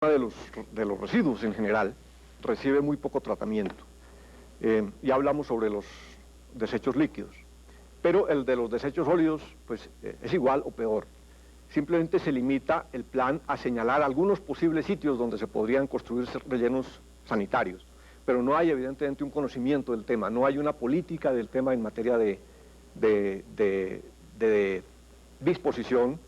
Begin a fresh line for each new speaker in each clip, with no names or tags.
de los residuos en general recibe muy poco tratamiento. Ya hablamos sobre los desechos líquidos, pero el de los desechos sólidos pues, es igual o peor. Simplemente se limita el plan a señalar algunos posibles sitios donde se podrían construir rellenos sanitarios, pero no hay evidentemente un conocimiento del tema, no hay una política del tema en materia de disposición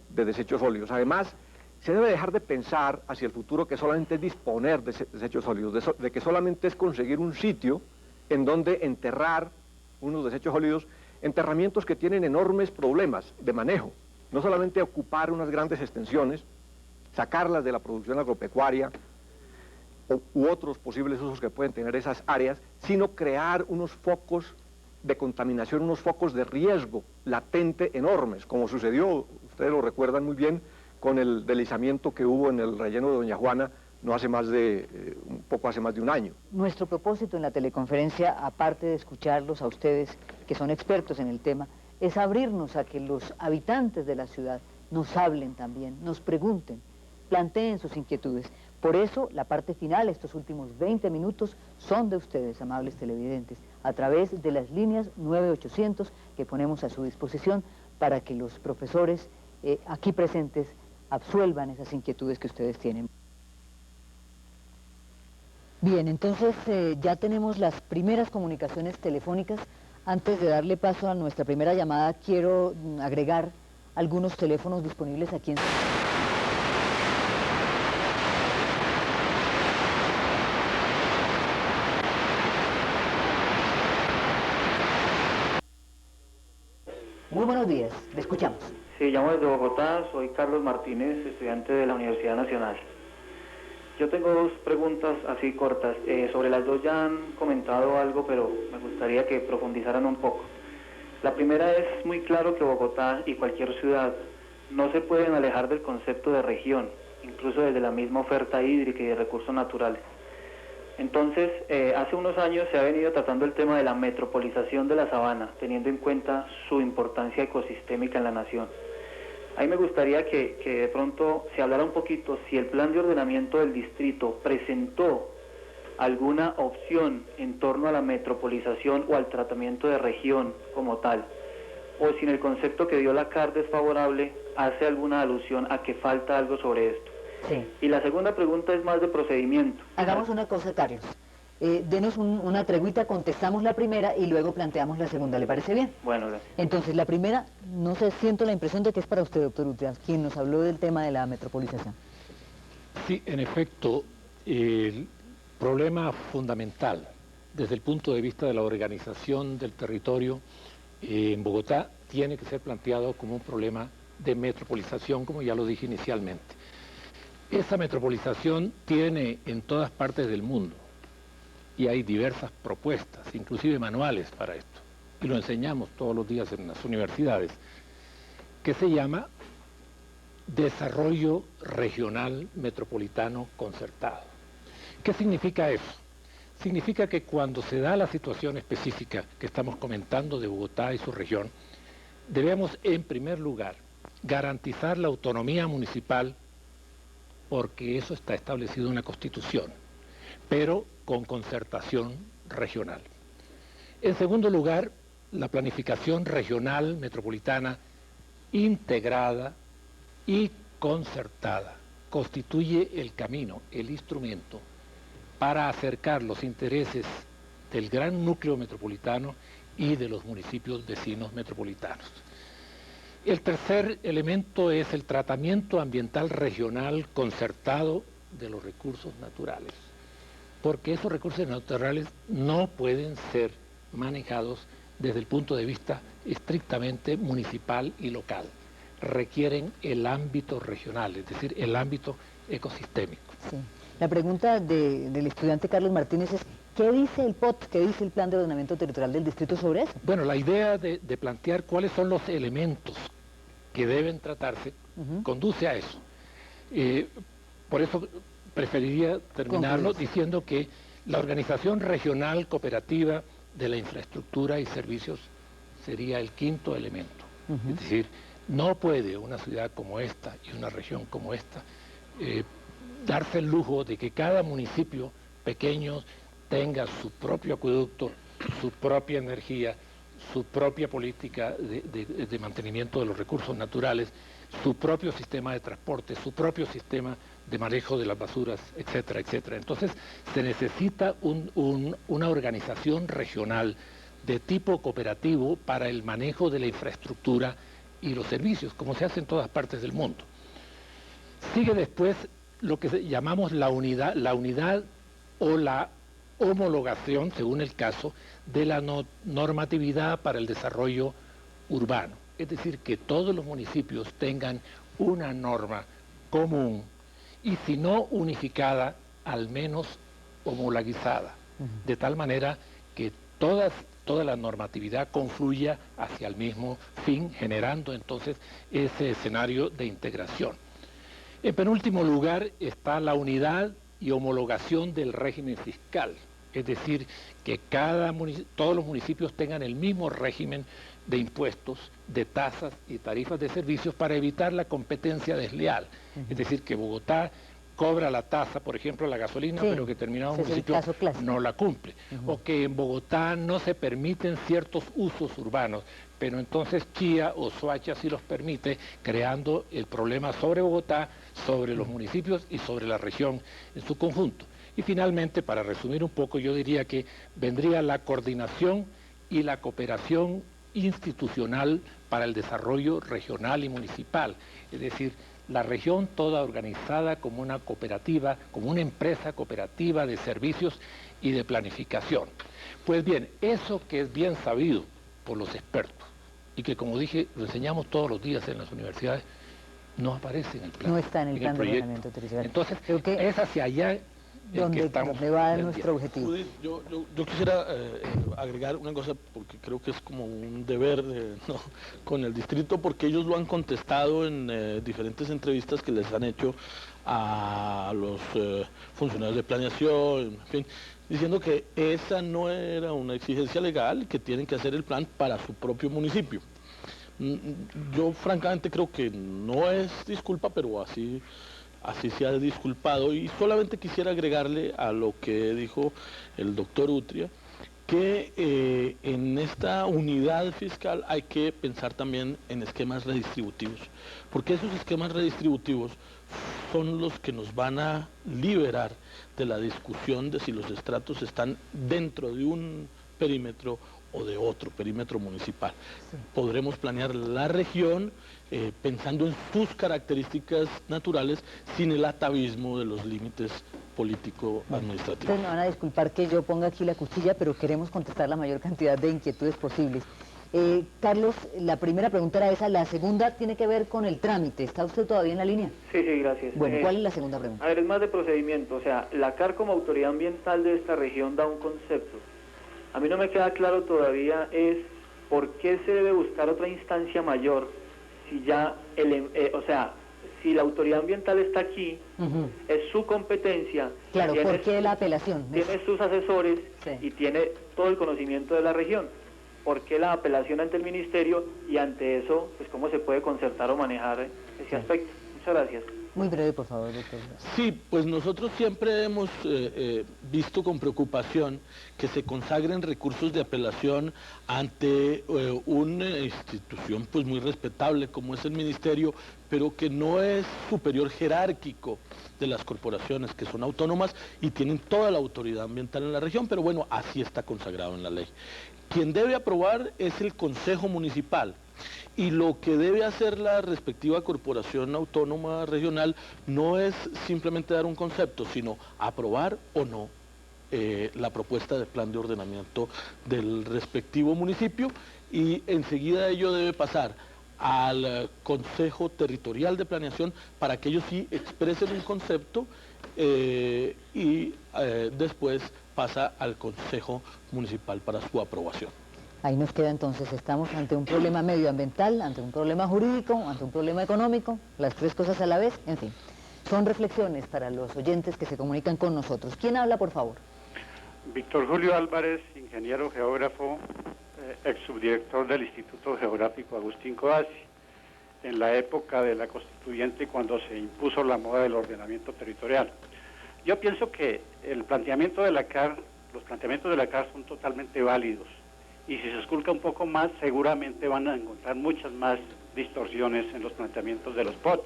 de desechos sólidos. Además, se debe dejar de pensar hacia el futuro que solamente es disponer de desechos sólidos, de que solamente es conseguir un sitio en donde enterrar unos desechos sólidos, enterramientos que tienen enormes problemas de manejo. No solamente ocupar unas grandes extensiones, sacarlas de la producción agropecuaria u otros posibles usos que pueden tener esas áreas, sino crear unos focos de contaminación, unos focos de riesgo latente enormes, como sucedió, ustedes lo recuerdan muy bien, con el deslizamiento que hubo en el relleno de Doña Juana no hace más de, un poco hace más de un año.
Nuestro propósito en la teleconferencia, aparte de escucharlos a ustedes, que son expertos en el tema, es abrirnos a que los habitantes de la ciudad nos hablen también, nos pregunten, planteen sus inquietudes. Por eso, la parte final, estos últimos 20 minutos, son de ustedes, amables televidentes, a través de las líneas 9800 que ponemos a su disposición para que los profesores aquí presentes absuelvan esas inquietudes que ustedes tienen. Bien, entonces ya tenemos las primeras comunicaciones telefónicas. Antes de darle paso a nuestra primera llamada, quiero agregar algunos teléfonos disponibles aquí en... Muy buenos días, le escuchamos.
Sí, llamo desde Bogotá, soy Carlos Martínez, estudiante de la Universidad Nacional. Yo tengo dos preguntas así cortas. Sobre las dos ya han comentado algo, pero me gustaría que profundizaran un poco. La primera es muy claro que Bogotá y cualquier ciudad no se pueden alejar del concepto de región, incluso desde la misma oferta hídrica y de recursos naturales. Entonces, hace unos años se ha venido tratando el tema de la metropolización de la sabana, teniendo en cuenta su importancia ecosistémica en la nación. A mí me gustaría que de pronto se hablara un poquito si el plan de ordenamiento del distrito presentó alguna opción en torno a la metropolización o al tratamiento de región como tal, o si en el concepto que dio la CAR desfavorable hace alguna alusión a que falta algo sobre esto.
Sí.
Y la segunda pregunta es más de procedimiento.
Hagamos una cosa, Carlos. Denos una treguita, contestamos la primera y luego planteamos la segunda, ¿le parece bien?
Bueno, gracias.
Entonces, la primera, no sé, siento la impresión de que es para usted, doctor Utrecht, quien nos habló del tema de la metropolización.
Sí, en efecto, el problema fundamental desde el punto de vista de la organización del territorio en Bogotá tiene que ser planteado como un problema de metropolización, como ya lo dije inicialmente. Esa metropolización tiene en todas partes del mundo y hay diversas propuestas, inclusive manuales para esto, y lo enseñamos todos los días en las universidades, que se llama Desarrollo Regional Metropolitano Concertado. ¿Qué significa eso? Significa que cuando se da la situación específica que estamos comentando de Bogotá y su región, debemos en primer lugar garantizar la autonomía municipal, porque eso está establecido en la Constitución, pero con concertación regional. En segundo lugar, la planificación regional metropolitana integrada y concertada constituye el camino, el instrumento para acercar los intereses del gran núcleo metropolitano y de los municipios vecinos metropolitanos. El tercer elemento es el tratamiento ambiental regional concertado de los recursos naturales, porque esos recursos naturales no pueden ser manejados desde el punto de vista estrictamente municipal y local. Requieren el ámbito regional, es decir, el ámbito ecosistémico.
Sí. La pregunta del estudiante Carlos Martínez es, ¿qué dice el POT, qué dice el Plan de Ordenamiento Territorial del Distrito sobre eso?
Bueno, la idea de plantear cuáles son los elementos que deben tratarse conduce a eso. Por eso preferiría terminarlo diciendo que la organización regional cooperativa de la infraestructura y servicios sería el quinto elemento. Es decir, no puede una ciudad como esta y una región como esta darse el lujo de que cada municipio pequeño tenga su propio acueducto, su propia energía, su propia política de mantenimiento de los recursos naturales, su propio sistema de transporte, su propio sistema de manejo de las basuras, etcétera, etcétera. Entonces se necesita una organización regional de tipo cooperativo para el manejo de la infraestructura y los servicios, como se hace en todas partes del mundo. Sigue después lo que llamamos la unidad o la homologación, según el caso, de la normatividad para el desarrollo urbano. Es decir, que todos los municipios tengan una norma común y si no unificada, al menos homologizada, de tal manera que toda la normatividad confluya hacia el mismo fin, generando entonces ese escenario de integración. En penúltimo lugar está la unidad y homologación del régimen fiscal, es decir, que todos los municipios tengan el mismo régimen de impuestos, de tasas y tarifas de servicios para evitar la competencia desleal. Es decir, que Bogotá cobra la tasa, por ejemplo, la gasolina, pero que determinado municipio no la cumple. O que en Bogotá no se permiten ciertos usos urbanos, pero entonces Chía o Soacha sí los permite, creando el problema sobre Bogotá, sobre los municipios y sobre la región en su conjunto. Y finalmente, para resumir un poco, yo diría que vendría la coordinación y la cooperación institucional para el desarrollo regional y municipal, es decir, la región toda organizada como una cooperativa, como una empresa cooperativa de servicios y de planificación. Pues bien, eso que es bien sabido por los expertos y que, como dije, lo enseñamos todos los días en las universidades, no aparece en el plan.
No está en el plan de ordenamiento territorial.
Entonces, es hacia allá
donde va nuestro objetivo.
Judith, yo quisiera agregar una cosa, porque creo que es como un deber ¿no? con el distrito, porque ellos lo han contestado en diferentes entrevistas que les han hecho a los funcionarios de planeación, en fin, diciendo que esa no era una exigencia legal, que tienen que hacer el plan para su propio municipio. Yo francamente creo que no es disculpa, pero así se ha disculpado, y solamente quisiera agregarle a lo que dijo el doctor Utria, que en esta unidad fiscal hay que pensar también en esquemas redistributivos, porque esos esquemas redistributivos son los que nos van a liberar de la discusión de si los estratos están dentro de un perímetro o de otro perímetro municipal. Sí. Podremos planear la región pensando en sus características naturales sin el atavismo de los límites político-administrativos.
Ustedes me van a disculpar que yo ponga aquí la cuchilla, pero queremos contestar la mayor cantidad de inquietudes posibles. Carlos, la primera pregunta era esa, la segunda tiene que ver con el trámite. ¿Está usted todavía en la línea?
Sí, gracias.
Bueno, ¿cuál es la segunda pregunta?
A ver, es más de procedimiento, o sea, la CAR como autoridad ambiental de esta región da un concepto. A mí no me queda claro todavía es por qué se debe buscar otra instancia mayor si ya, si la autoridad ambiental está aquí, es su competencia.
Claro, ¿por qué la apelación?
Tiene sus asesores y tiene todo el conocimiento de la región. ¿Por qué la apelación ante el ministerio? Y ante eso, pues cómo se puede concertar o manejar ese aspecto. Muchas gracias.
Muy breve, por favor, doctor.
Sí, pues nosotros siempre hemos visto con preocupación que se consagren recursos de apelación ante una institución pues muy respetable como es el ministerio, pero que no es superior jerárquico de las corporaciones, que son autónomas y tienen toda la autoridad ambiental en la región, pero bueno, así está consagrado en la ley. Quien debe aprobar es el Consejo Municipal. Y lo que debe hacer la respectiva corporación autónoma regional no es simplemente dar un concepto, sino aprobar o no la propuesta de plan de ordenamiento del respectivo municipio, y enseguida ello debe pasar al Consejo Territorial de Planeación para que ellos sí expresen un concepto y después pasa al Consejo Municipal para su aprobación.
Ahí nos queda entonces, estamos ante un problema medioambiental, ante un problema jurídico, ante un problema económico, las tres cosas a la vez, en fin. Son reflexiones para los oyentes que se comunican con nosotros. ¿Quién habla, por favor?
Víctor Julio Álvarez, ingeniero geógrafo, ex subdirector del Instituto Geográfico Agustín Codazzi. en la época de la constituyente cuando se impuso la moda del ordenamiento territorial. Yo pienso que el planteamiento de la CAR, los planteamientos de la CAR son totalmente válidos, y si se esculca un poco más seguramente van a encontrar muchas más distorsiones en los planteamientos de los POT.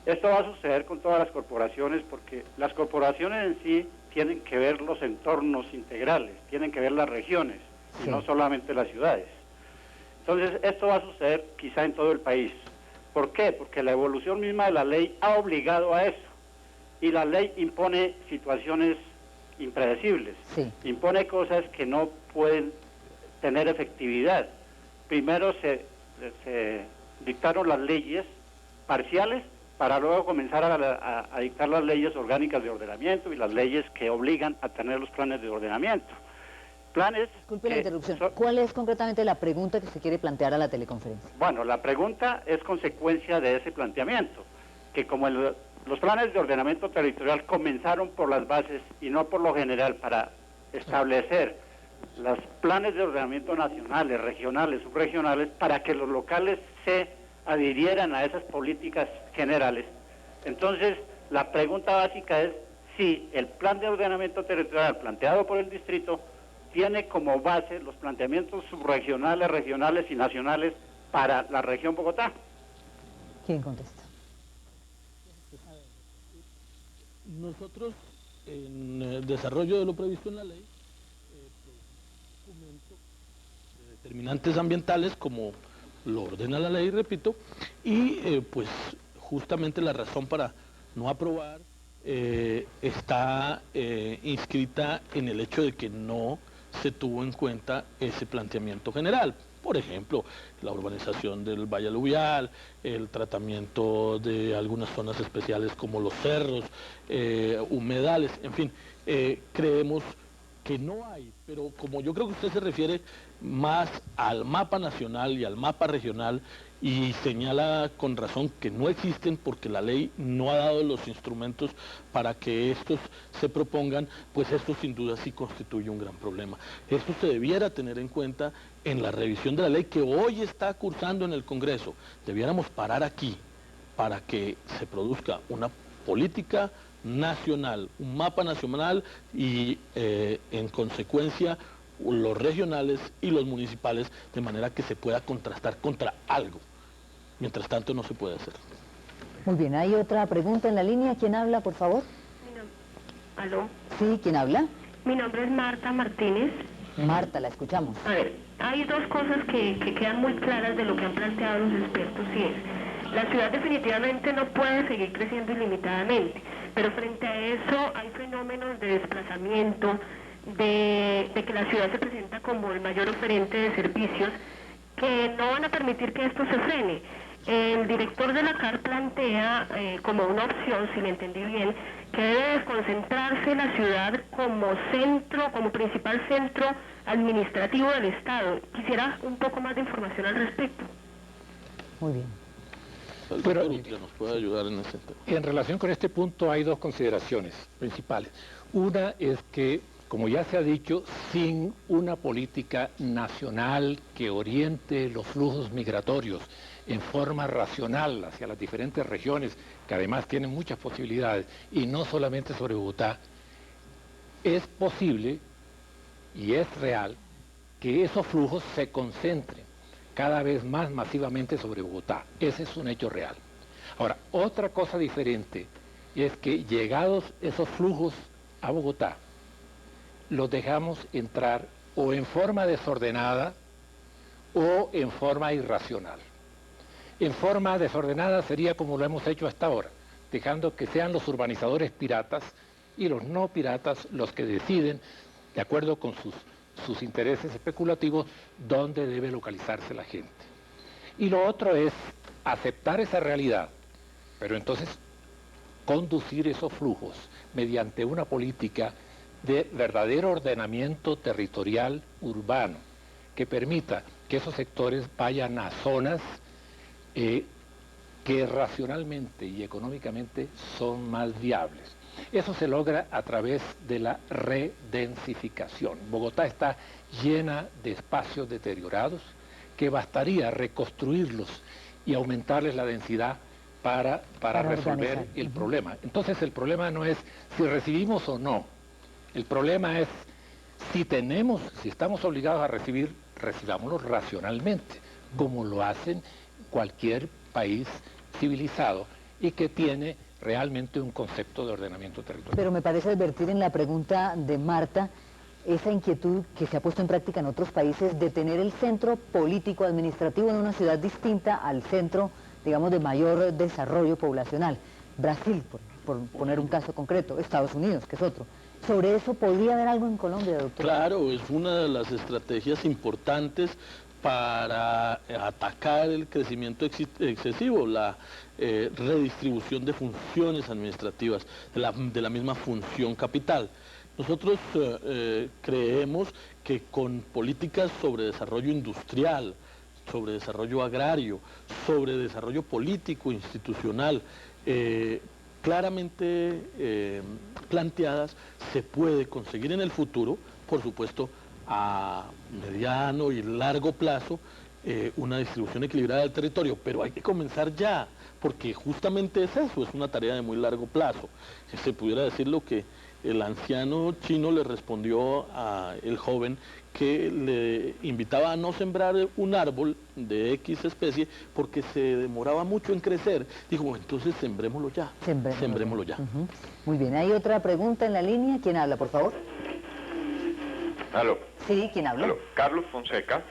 Esto va a suceder con todas las corporaciones porque las corporaciones en sí tienen que ver los entornos integrales, tienen que ver las regiones, y no solamente las ciudades. Entonces, esto va a suceder quizá en todo el país. ¿Por qué? Porque la evolución misma de la ley ha obligado a eso, y la ley impone situaciones impredecibles, impone cosas que no pueden tener efectividad. Primero se dictaron las leyes parciales para luego comenzar a dictar las leyes orgánicas de ordenamiento y las leyes que obligan a tener los planes de ordenamiento. Planes...
Disculpe la interrupción. ¿Cuál es concretamente la pregunta que se quiere plantear a la teleconferencia?
Bueno, la pregunta es consecuencia de ese planteamiento, que como los planes de ordenamiento territorial comenzaron por las bases y no por lo general para establecer los planes de ordenamiento nacionales, regionales, subregionales, para que los locales se adhirieran a esas políticas generales. Entonces, la pregunta básica es si el plan de ordenamiento territorial planteado por el distrito tiene como base los planteamientos subregionales, regionales y nacionales para la región Bogotá.
¿Quién contesta?
Nosotros, en el desarrollo de lo previsto en la ley, documentos de determinantes ambientales como lo ordena la ley, repito, y pues justamente la razón para no aprobar está inscrita en el hecho de que no se tuvo en cuenta ese planteamiento general. Por ejemplo, la urbanización del Valle Aluvial, el tratamiento de algunas zonas especiales como los cerros, humedales, en fin, creemos que no hay, pero como yo creo que usted se refiere más al mapa nacional y al mapa regional y señala con razón que no existen porque la ley no ha dado los instrumentos para que estos se propongan, pues esto sin duda sí constituye un gran problema. Esto se debiera tener en cuenta en la revisión de la ley que hoy está cursando en el Congreso. Debiéramos parar aquí para que se produzca una política nacional, un mapa nacional y en consecuencia los regionales y los municipales, de manera que se pueda contrastar contra algo. Mientras tanto no se puede hacer.
Muy bien, hay otra pregunta en la línea. ¿Quién habla, por favor?
¿Aló?
Sí, ¿quién habla?
Mi nombre es Marta Martínez.
Marta, la escuchamos.
A ver, hay dos cosas que quedan muy claras de lo que han planteado los expertos, y es, la ciudad definitivamente no puede seguir creciendo ilimitadamente, pero frente a eso hay fenómenos de desplazamiento, de que la ciudad se presenta como el mayor oferente de servicios que no van a permitir que esto se frene. El director de la CAR plantea como una opción, si le entendí bien, que debe desconcentrarse la ciudad como centro, como principal centro administrativo del Estado. Quisiera un poco más de información al respecto.
Muy bien.
Pero nos puede ayudar en ese tema.
En relación con este punto hay dos consideraciones principales. Una es que, como ya se ha dicho, sin una política nacional que oriente los flujos migratorios en forma racional hacia las diferentes regiones, que además tienen muchas posibilidades, y no solamente sobre Bogotá, es posible y es real que esos flujos se concentren cada vez más masivamente sobre Bogotá. Ese es un hecho real. Ahora, otra cosa diferente es que llegados esos flujos a Bogotá, los dejamos entrar o en forma desordenada o en forma irracional. En forma desordenada sería como lo hemos hecho hasta ahora, dejando que sean los urbanizadores piratas y los no piratas los que deciden, de acuerdo con sus intereses especulativos, dónde debe localizarse la gente. Y lo otro es aceptar esa realidad, pero entonces conducir esos flujos mediante una política de verdadero ordenamiento territorial urbano que permita que esos sectores vayan a zonas que racionalmente y económicamente son más viables. Eso se logra a través de la redensificación. Bogotá está llena de espacios deteriorados que bastaría reconstruirlos y aumentarles la densidad para resolver
organizar.
el problema. Entonces el problema no es si recibimos o no, el problema es si estamos obligados a recibir, recibámoslo racionalmente, como lo hacen cualquier país civilizado y que tiene realmente un concepto de ordenamiento territorial.
Pero me parece advertir en la pregunta de Marta esa inquietud que se ha puesto en práctica en otros países de tener el centro político administrativo en una ciudad distinta al centro, digamos, de mayor desarrollo poblacional. Brasil, por poner un caso concreto, Estados Unidos, que es otro. ¿Sobre eso podría haber algo en Colombia, doctor?
Claro, es una de las estrategias importantes para atacar el crecimiento excesivo, la redistribución de funciones administrativas, de la misma función capital. Nosotros creemos que con políticas sobre desarrollo industrial, sobre desarrollo agrario, sobre desarrollo político, institucional, claramente planteadas, se puede conseguir en el futuro, por supuesto, a mediano y largo plazo, una distribución equilibrada del territorio, pero hay que comenzar ya, porque justamente es eso, es una tarea de muy largo plazo. Se pudiera decir lo que el anciano chino le respondió al joven que le invitaba a no sembrar un árbol de X especie porque se demoraba mucho en crecer. Dijo, entonces sembrémoslo ya, sembrémoslo ya.
Muy bien, hay otra pregunta en la línea. ¿Quién habla, por favor?
Aló.
Sí, ¿quién habla?
Aló. Carlos Fonseca.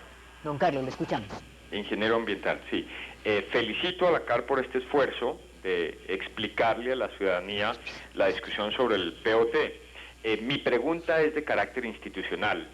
Don Carlos, le escuchamos.
Ingeniero ambiental, sí. Felicito a la CAR por este esfuerzo de explicarle a la ciudadanía la discusión sobre el POT. Mi pregunta es de carácter institucional.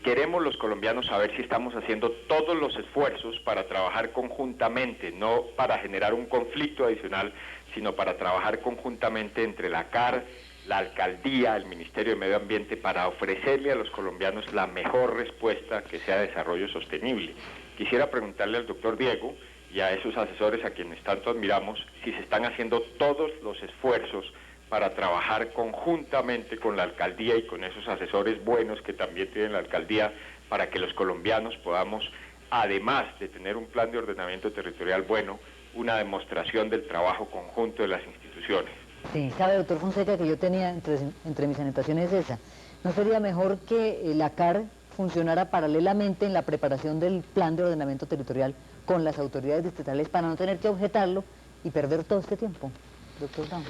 Queremos los colombianos saber si estamos haciendo todos los esfuerzos para trabajar conjuntamente, no para generar un conflicto adicional, sino para trabajar conjuntamente entre la CAR, la alcaldía, el Ministerio de Medio Ambiente, para ofrecerle a los colombianos la mejor respuesta que sea desarrollo sostenible. Quisiera preguntarle al doctor Diego y a esos asesores a quienes tanto admiramos si se están haciendo todos los esfuerzos para trabajar conjuntamente con la alcaldía y con esos asesores buenos que también tiene la alcaldía, para que los colombianos podamos, además de tener un plan de ordenamiento territorial bueno, una demostración del trabajo conjunto de las instituciones.
Sí, sabe, doctor Fonseca, que yo tenía entre mis anotaciones esa. ¿No sería mejor que la CAR funcionara paralelamente en la preparación del plan de ordenamiento territorial con las autoridades distritales para no tener que objetarlo y perder todo este tiempo, doctor Brown?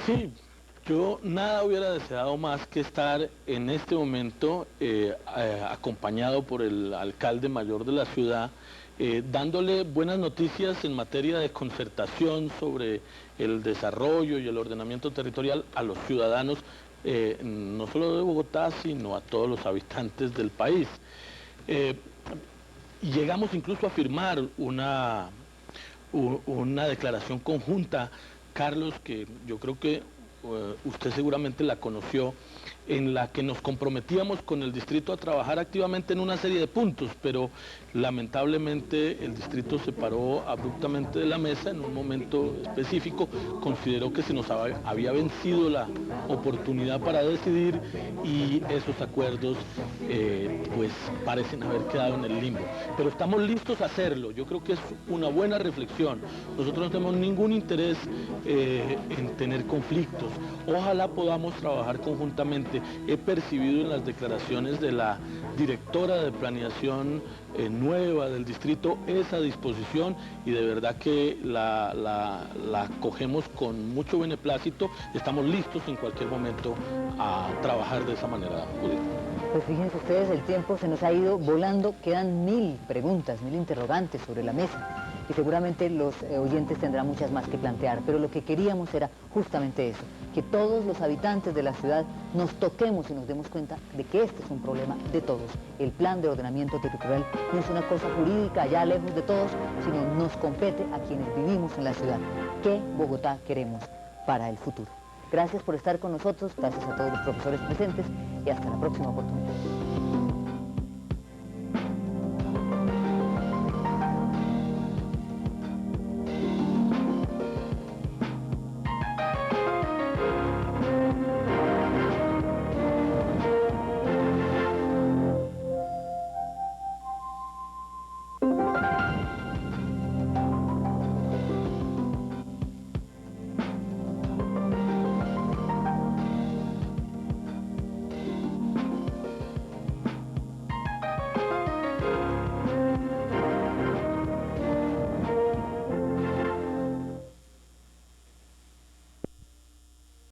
Sí, yo nada hubiera deseado más que estar en este momento acompañado por el alcalde mayor de la ciudad, dándole buenas noticias en materia de concertación sobre el desarrollo y el ordenamiento territorial a los ciudadanos, no solo de Bogotá, sino a todos los habitantes del país. Llegamos incluso a firmar una declaración conjunta, Carlos, que yo creo que usted seguramente la conoció, en la que nos comprometíamos con el distrito a trabajar activamente en una serie de puntos, pero lamentablemente el distrito se paró abruptamente de la mesa en un momento específico, consideró que se nos había vencido la oportunidad para decidir y esos acuerdos pues parecen haber quedado en el limbo. Pero estamos listos a hacerlo, yo creo que es una buena reflexión. Nosotros no tenemos ningún interés en tener conflictos, ojalá podamos trabajar conjuntamente. He percibido en las declaraciones de la directora de planeación nueva del distrito esa disposición y de verdad que la cogemos con mucho beneplácito. Estamos listos en cualquier momento a trabajar de esa manera, Judith.
Pues fíjense ustedes, el tiempo se nos ha ido volando, quedan 1000 preguntas, 1000 interrogantes sobre la mesa y seguramente los oyentes tendrán muchas más que plantear, pero lo que queríamos era justamente eso, que todos los habitantes de la ciudad nos toquemos y nos demos cuenta de que este es un problema de todos. El plan de ordenamiento territorial no es una cosa jurídica ya lejos de todos, sino nos compete a quienes vivimos en la ciudad. ¿Qué Bogotá queremos para el futuro? Gracias por estar con nosotros, gracias a todos los profesores presentes y hasta la próxima oportunidad.